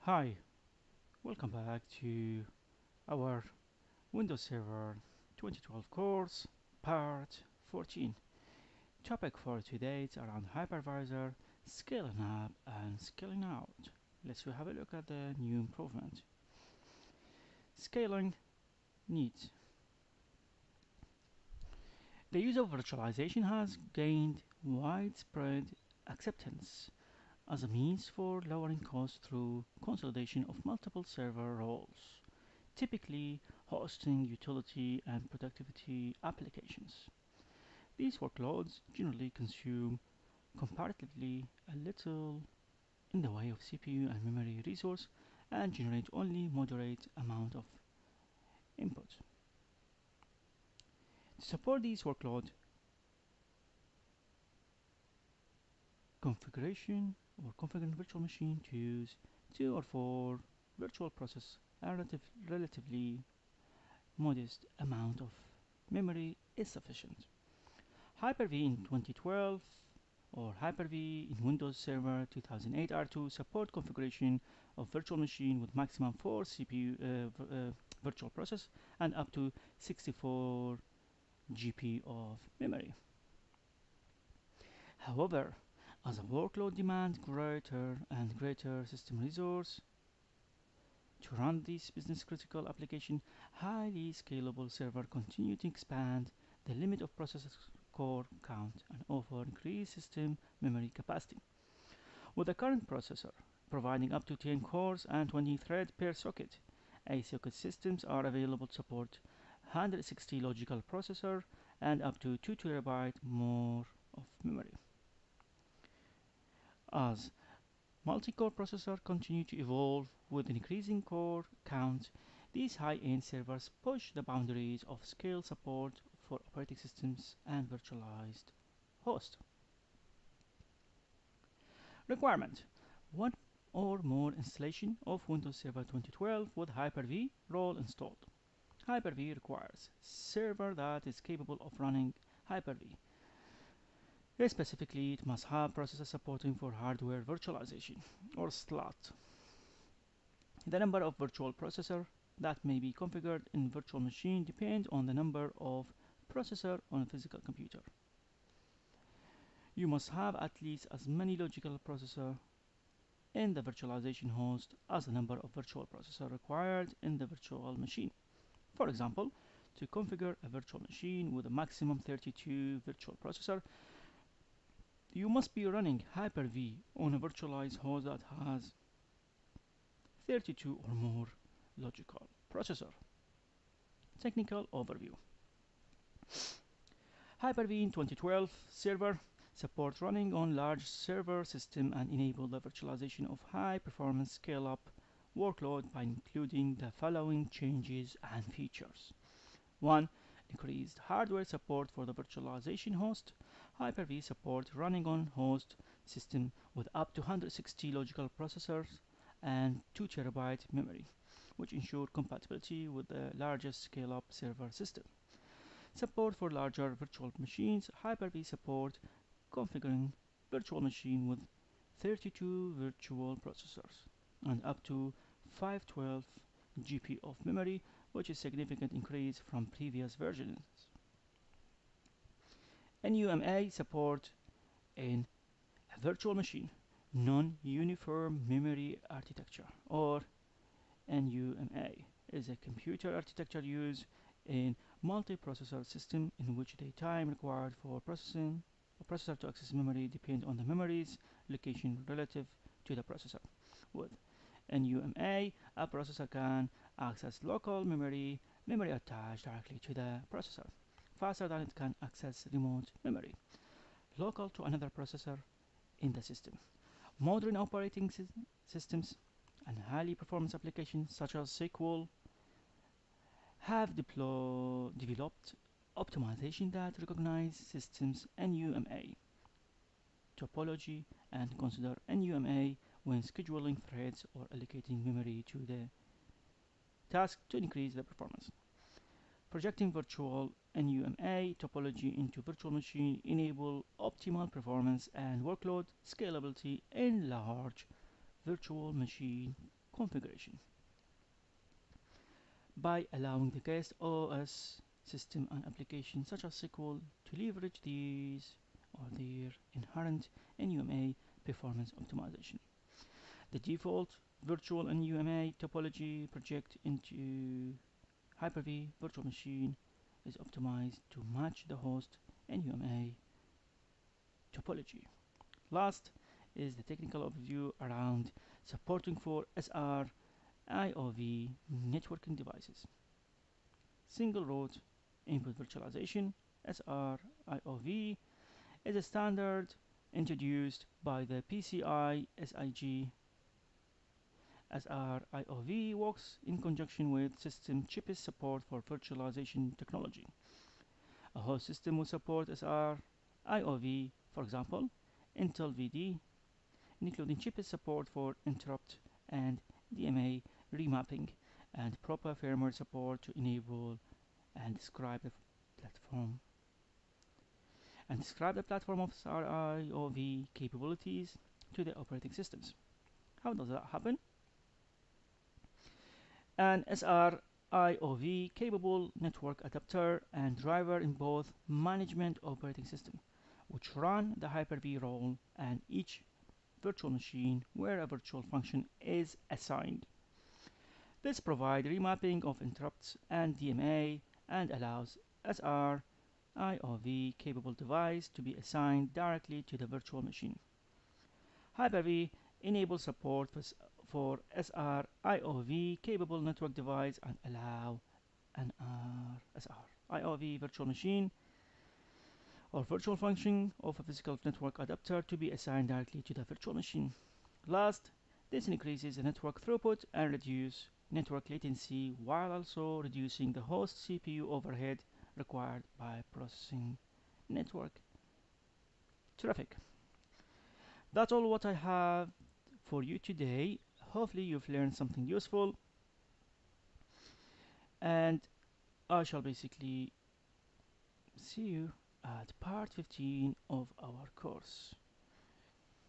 Hi, welcome back to our Windows Server 2012 course, Part 14. Topic for today is around hypervisor, scaling up and scaling out. Let's have a look at the new improvement. Scaling needs. The use of virtualization has gained widespread acceptance as a means for lowering costs through consolidation of multiple server roles, typically hosting, utility, and productivity applications. These workloads generally consume comparatively a little in the way of CPU and memory resource and generate only moderate amount of input. To support these workload configuration or configuring virtual machine to use 2 or 4 virtual process a relatively modest amount of memory is sufficient. Hyper-V in 2012 or Hyper-V in Windows Server 2008 R2 support configuration of virtual machine with maximum 4 CPU virtual process and up to 64 GB of memory. However, as a workload demands greater and greater system resource to run this business critical application, highly scalable server continue to expand the limit of processor core count and offer increased system memory capacity. With the current processor providing up to 10 cores and 20 threads per socket, A-socket systems are available to support 160 logical processor and up to 2 TB more of memory. As multi-core processors continue to evolve with increasing core count, these high-end servers push the boundaries of scale support for operating systems and virtualized hosts. Requirement: one or more installation of Windows Server 2012 with Hyper-V role installed. Hyper-V requires server that is capable of running Hyper-V. Specifically, it must have processor supporting for hardware virtualization or slot. The number of virtual processor that may be configured in virtual machine depends on the number of processor on a physical computer. You must have at least as many logical processor in the virtualization host as the number of virtual processor required in the virtual machine. For example, to configure a virtual machine with a maximum 32 virtual processor, you must be running Hyper-V on a virtualized host that has 32 or more logical processor. Technical overview. Hyper-V in 2012 server support running on large server system and enable the virtualization of high performance scale-up workload by including the following changes and features. 1. Increased hardware support for the virtualization host. Hyper-V support running on host system with up to 160 logical processors and 2 TB memory, which ensure compatibility with the largest scale-up server system. Support for larger virtual machines. Hyper-V support configuring virtual machine with 32 virtual processors and up to 512 GB of memory, which is a significant increase from previous versions. NUMA support in a virtual machine, non-uniform memory architecture, or NUMA is a computer architecture used in multiprocessor system in which the time required for processor to access memory depend on the memory's location relative to the processor. With NUMA, a processor can access local memory attached directly to the processor, faster than it can access remote memory, local to another processor in the system. Modern operating systems and highly performance applications such as SQL have developed optimization that recognize systems NUMA topology and consider NUMA when scheduling threads or allocating memory to the task to increase the performance. Projecting virtual NUMA topology into virtual machine enable optimal performance and workload scalability in large virtual machine configuration by allowing the guest OS system and applications such as SQL to leverage these or their inherent NUMA performance optimization. The default virtual NUMA topology project into Hyper-V virtual machine is optimized to match the host NUMA topology. Last is the technical overview around supporting for SR IOV networking devices. Single root input virtualization SR IOV is a standard introduced by the PCI SIG. SR IOV works in conjunction with system chip's support for virtualization technology. A host system will support SR IOV, for example, Intel VD, including chip's support for interrupt and DMA remapping and proper firmware support to enable and describe the platform of SR-IOV capabilities to the operating systems. How does that happen? An SR-IOV capable network adapter and driver in both management operating system, which run the Hyper-V role and each virtual machine where a virtual function is assigned. This provides remapping of interrupts and DMA and allows SR IOV capable device to be assigned directly to the virtual machine. Hyper-V enables support for SR IOV capable network device and allow an SR IOV virtual machine or virtual function of a physical network adapter to be assigned directly to the virtual machine. Last, this increases the network throughput and reduces network latency while also reducing the host CPU overhead required by processing network traffic. That's all what I have for you today. Hopefully you've learned something useful, and I shall basically see you at part 15 of our course.